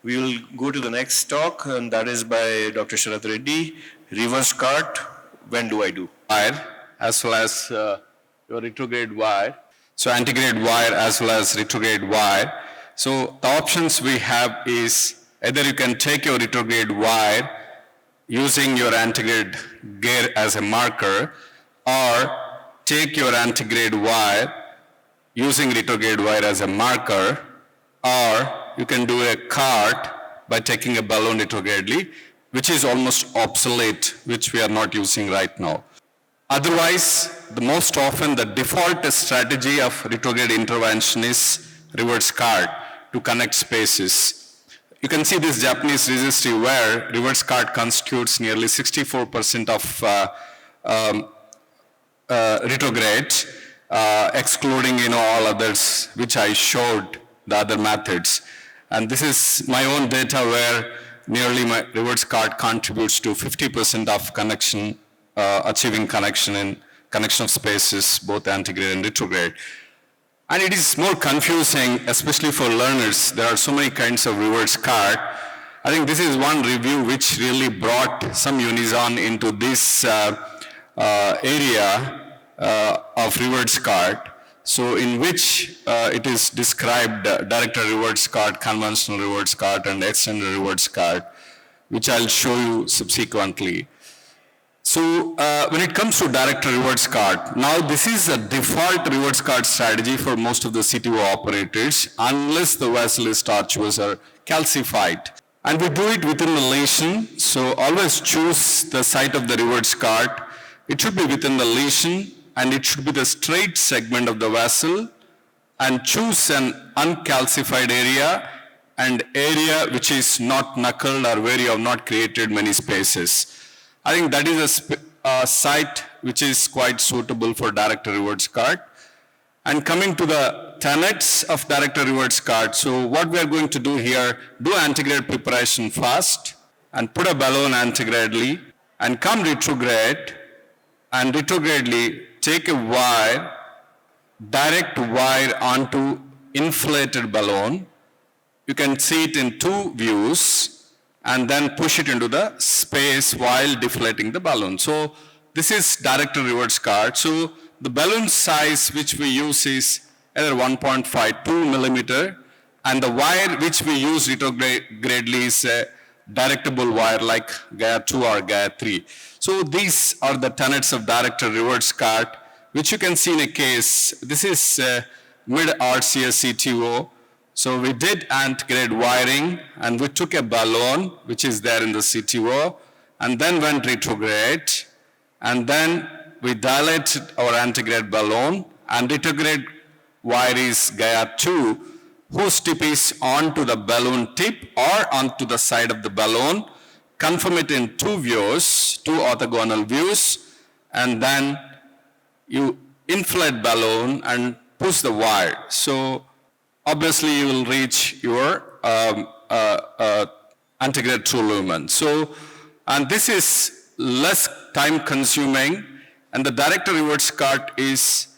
We will go to the next talk, and that is by Dr. Sharat Reddy. Reverse cart, when do I do? Wire as well as your retrograde wire. So antegrade wire as well as retrograde wire. So the options we have is either you can take your retrograde wire using your antegrade gear as a marker, or take your antegrade wire using retrograde wire as a marker, or you can do a cart by taking a balloon retrogradely, which is almost obsolete, which we are not using right now. Otherwise, the most often the default strategy of retrograde intervention is reverse cart to connect spaces. You can see this Japanese resistive where reverse cart constitutes nearly 64% of retrograde, excluding all others which I showed the other methods. And this is my own data where nearly my reverse cart contributes to 50% of connection, achieving connection in connection of spaces, both antegrade and retrograde. And it is more confusing, especially for learners. There are so many kinds of reverse cart. I think this is one review which really brought some unison into this area of reverse cart. So in which it is described direct reverse cart, conventional reverse cart, and extended reverse cart, which I'll show you subsequently. So when it comes to direct reverse cart, now this is a default reverse cart strategy for most of the CTO operators, unless the vessel is tortuous or calcified. And we do it within the lesion, so always choose the site of the reverse cart. It should be within the lesion, and it should be the straight segment of the vessel, and choose an uncalcified area and area which is not knuckled or where you have not created many spaces. I think that is a site which is quite suitable for direct reverse cart. And coming to the tenets of direct reverse cart, so what we are going to do here, do antegrade preparation first and put a balloon antegradely and come retrograde, and retrogradely take a wire, direct wire onto inflated balloon. You can see it in two views, and then push it into the space while deflating the balloon. So this is direct reverse cart. So the balloon size which we use is either 1.52 millimeter, and the wire which we use retrogradely is a directable wire like Gaia 2 or Gaia 3. So these are the tenets of direct reverse cart, which you can see in a case. This is mid RCS CTO. So we did antegrade wiring, and we took a balloon which is there in the CTO, and then went retrograde, and then we dilated our antegrade balloon, and retrograde wire is Gaia 2, whose tip is onto the balloon tip or onto the side of the balloon. Confirm it in two views, two orthogonal views, and then you inflate balloon and push the wire. So obviously you will reach your antegrade true lumen. So, and this is less time consuming, and the direct reverse cart is,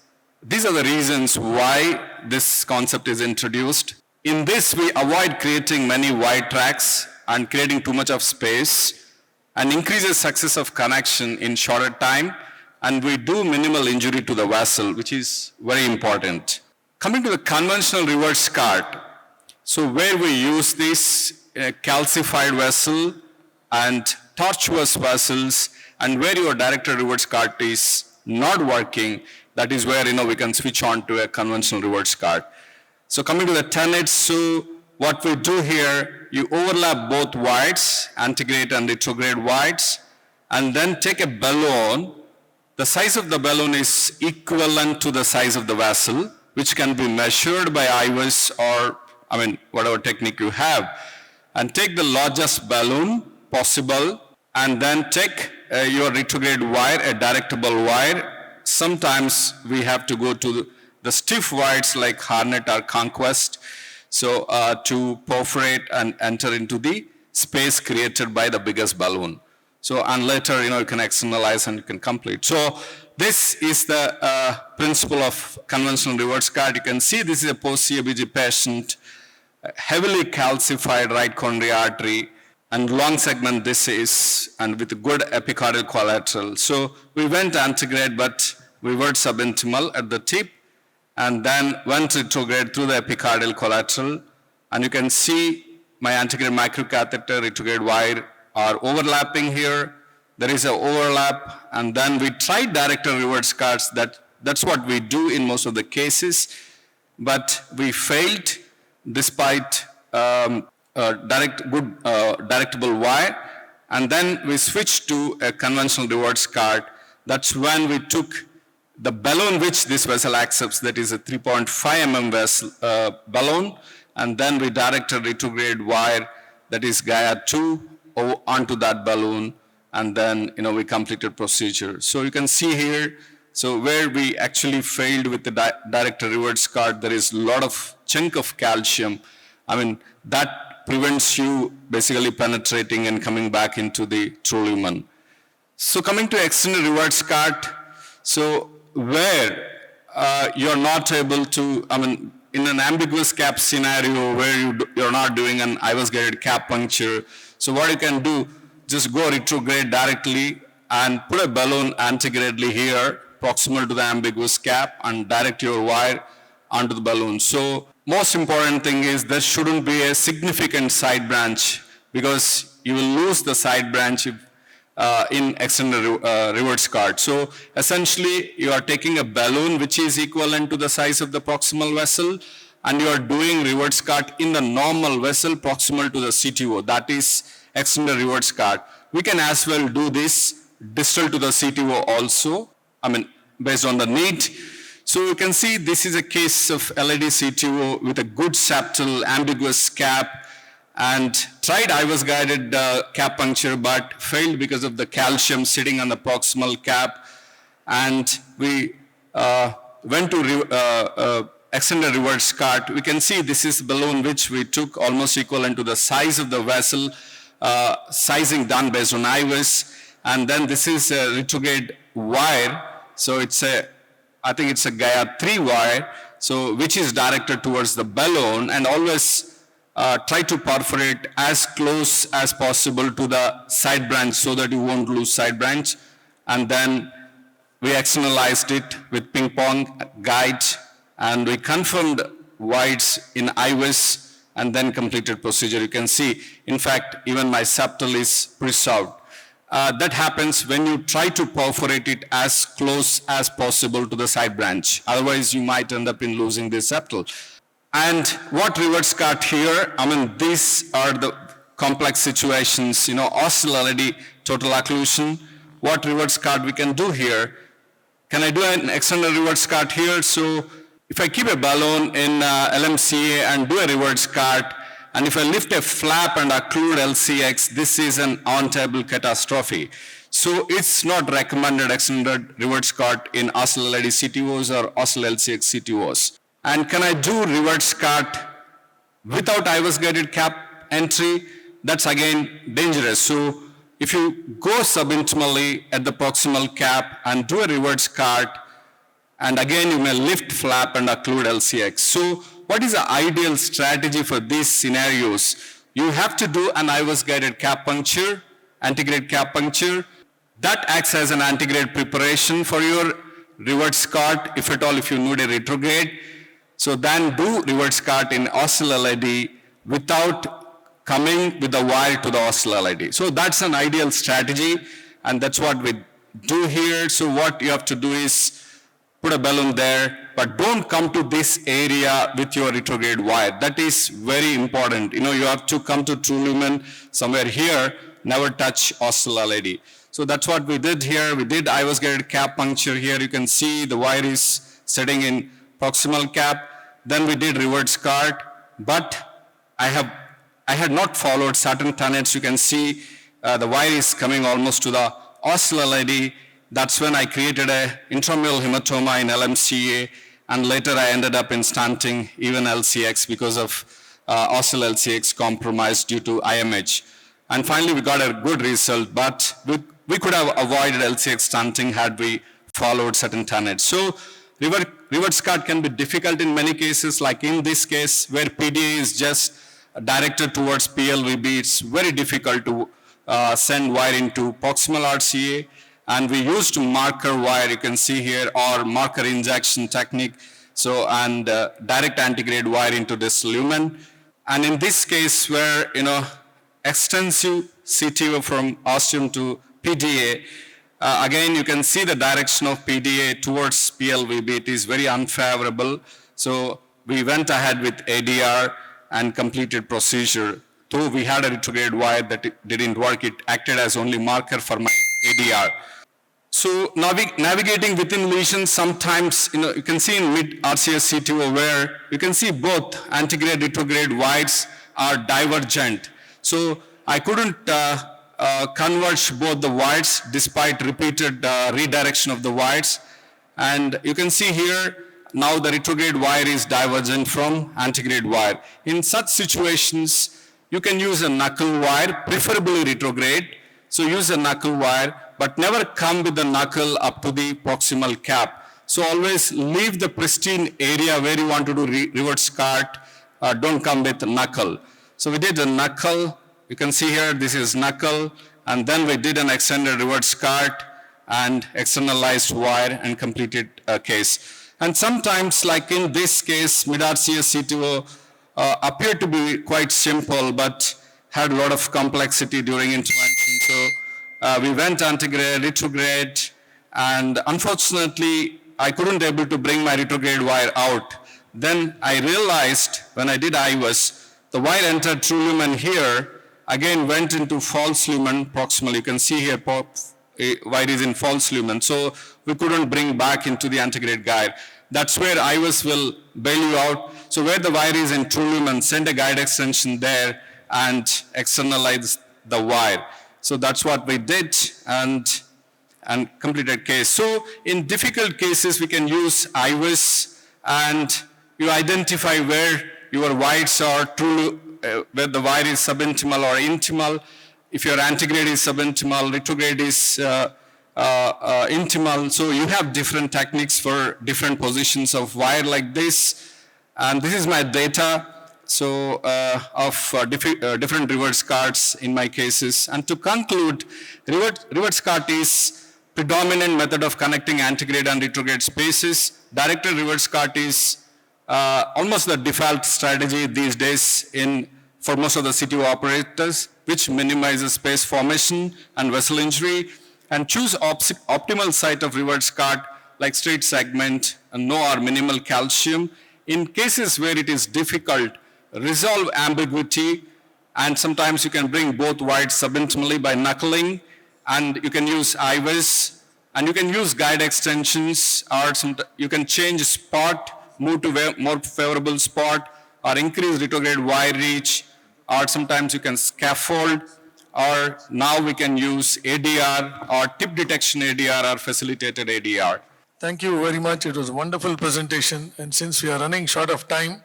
these are the reasons why this concept is introduced. In this, we avoid creating many wide tracks and creating too much of space, and increases success of connection in shorter time, and we do minimal injury to the vessel, which is very important. Coming to the conventional reverse cart, so where we use this calcified vessel and tortuous vessels, and where your direct reverse cart is not working, that is where we can switch on to a conventional reverse cart. So coming to the tenets, so what we do here, you overlap both wires, antegrade and retrograde wires, and then take a balloon. The size of the balloon is equivalent to the size of the vessel, which can be measured by IVIS or whatever technique you have, and take the largest balloon possible, and then take your retrograde wire, a directable wire. Sometimes we have to go to the stiff wires like Harnett or Conquest, so to perforate and enter into the space created by the biggest balloon. So, and later, you can externalize and you can complete. So this is the principle of conventional reverse cart. You can see this is a post-CABG patient heavily calcified right coronary artery, and long segment this is, and with good epicardial collateral. So we went antegrade, but we were subintimal at the tip, and then went retrograde through the epicardial collateral. And you can see my antegrade microcatheter, retrograde wire are overlapping here. There is an overlap, and then we tried direct and reverse cards. That's what we do in most of the cases, but we failed despite directable wire, and then we switched to a conventional reverse card. That's when we took the balloon which this vessel accepts, that is a 3.5 mm vessel, balloon, and then we directed retrograde wire, that is Gaia 2, onto that balloon, and then we completed procedure. So you can see here, so where we actually failed with the direct reverse card, there is a lot of chunk of calcium. I mean, that prevents you basically penetrating and coming back into the true lumen. So coming to extended reverse card, so where you're not able to, I mean, in an ambiguous cap scenario where you're not doing an IVUS guided cap puncture, so what you can do, just go retrograde directly and put a balloon antegradely here, proximal to the ambiguous cap, and direct your wire onto the balloon. So most important thing is there shouldn't be a significant side branch, because you will lose the side branch if, in extended reverse card. So essentially you are taking a balloon which is equivalent to the size of the proximal vessel, and you are doing reverse card in the normal vessel proximal to the CTO, that is extended reverse card. We can as well do this distal to the CTO also, I mean, based on the need. So you can see this is a case of LAD CTO with a good septal ambiguous cap, and tried IVUS guided cap puncture but failed because of the calcium sitting on the proximal cap. And we went to extended reverse cart. We can see this is balloon which we took almost equivalent to the size of the vessel, sizing done based on IVUS. And then this is a retrograde wire. So it's I think it's a Gaia 3 wire, so which is directed towards the balloon, and always try to perforate as close as possible to the side branch so that you won't lose side branch. And then we externalized it with ping pong guide, and we confirmed wides in IVUS and then completed procedure. You can see, in fact, even my septal is preserved. That happens when you try to perforate it as close as possible to the side branch. Otherwise, you might end up in losing the septal. And what reverse cart here, I mean, these are the complex situations, oscillatory total occlusion. What reverse cart we can do here? Can I do an external reverse cart here? So if I keep a balloon in LMCA and do a reverse cart, and if I lift a flap and occlude LCX, this is an on-table catastrophe. So it's not recommended extended reverse cart in oscillatory CTOs or oscill-LCX CTOs. And can I do reverse cart without IVUS guided cap entry? That's again dangerous. So if you go subintimally at the proximal cap and do a reverse cart, and again you may lift flap and occlude LCX. So what is the ideal strategy for these scenarios? You have to do an IVUS guided cap puncture, antegrade cap puncture. That acts as an antegrade preparation for your reverse cart, if at all, if you need a retrograde. So then do reverse cart in oscill-LAD without coming with the wire to the oscill-LAD. So that's an ideal strategy, and that's what we do here. So what you have to do is put a balloon there, but don't come to this area with your retrograde wire. That is very important. You have to come to true lumen somewhere here, never touch oscill-LAD. So that's what we did here. We did IVUS guided cap puncture here. You can see the wire is sitting in proximal cap. Then we did reverse cart, but I had not followed certain tenets. You can see the wire is coming almost to the oscill-LAD. That's when I created a intramural hematoma in LMCA, and later I ended up in stanting even LCX because of oscill-LCX compromise due to IMH. And finally we got a good result, but we could have avoided LCX stanting had we followed certain tenets. So reverse cart can be difficult in many cases, like in this case where PDA is just directed towards PLVB. It's very difficult to send wire into proximal RCA, and we used marker wire, you can see here, or marker injection technique, so and direct antigrade wire into this lumen. And in this case where, extensive CTO from ostium to PDA, again you can see the direction of PDA towards PLVB, it is very unfavorable. So we went ahead with ADR and completed procedure. Though we had a retrograde wire that it didn't work, it acted as only marker for my ADR. So navigating within lesions, sometimes, you can see in mid RCS CTO where you can see both antigrade, retrograde wires are divergent. So I couldn't converge both the wires despite repeated redirection of the wires. And you can see here, now the retrograde wire is divergent from antigrade wire. In such situations, you can use a knuckle wire, preferably retrograde. So use a knuckle wire, but never come with the knuckle up to the proximal cap. So always leave the pristine area where you want to do reverse cart. Don't come with knuckle. So we did a knuckle. You can see here, this is knuckle. And then we did an extended reverse cart and externalized wire and completed a case. And sometimes, like in this case, mid-RCS CTO appeared to be quite simple, but had a lot of complexity during intervention. So we went antigrade, retrograde, and unfortunately, I couldn't able to bring my retrograde wire out. Then I realized when I did IVUS, the wire entered true lumen here, again went into false lumen proximal. You can see here, wire is in false lumen. So we couldn't bring back into the antigrade guide. That's where IVUS will bail you out. So where the wire is in true lumen, send a guide extension there and externalize the wire. So that's what we did and completed case. So in difficult cases, we can use IVUS and you identify where your wires are true, where the wire is subintimal or intimal. If your antigrade is subintimal, retrograde is intimal. So you have different techniques for different positions of wire like this. And this is my data. So of different reverse carts in my cases. And to conclude, reverse cart is predominant method of connecting antigrade and retrograde spaces. Directed reverse cart is almost the default strategy these days for most of the CTO operators, which minimizes space formation and vessel injury. And choose optimal site of reverse cart like straight segment and no or minimal calcium. In cases where it is difficult, resolve ambiguity, and sometimes you can bring both wires subintimally by knuckling, and you can use IVUS, and you can use guide extensions, or you can change spot, move to more favorable spot, or increase retrograde wire reach, or sometimes you can scaffold, or now we can use ADR or tip detection ADR or facilitated ADR. Thank you very much. It was a wonderful presentation. And since we are running short of time,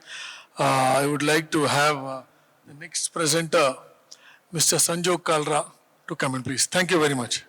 I would like to have the next presenter, Mr. Sanjog Kalra, to come in, please. Thank you very much.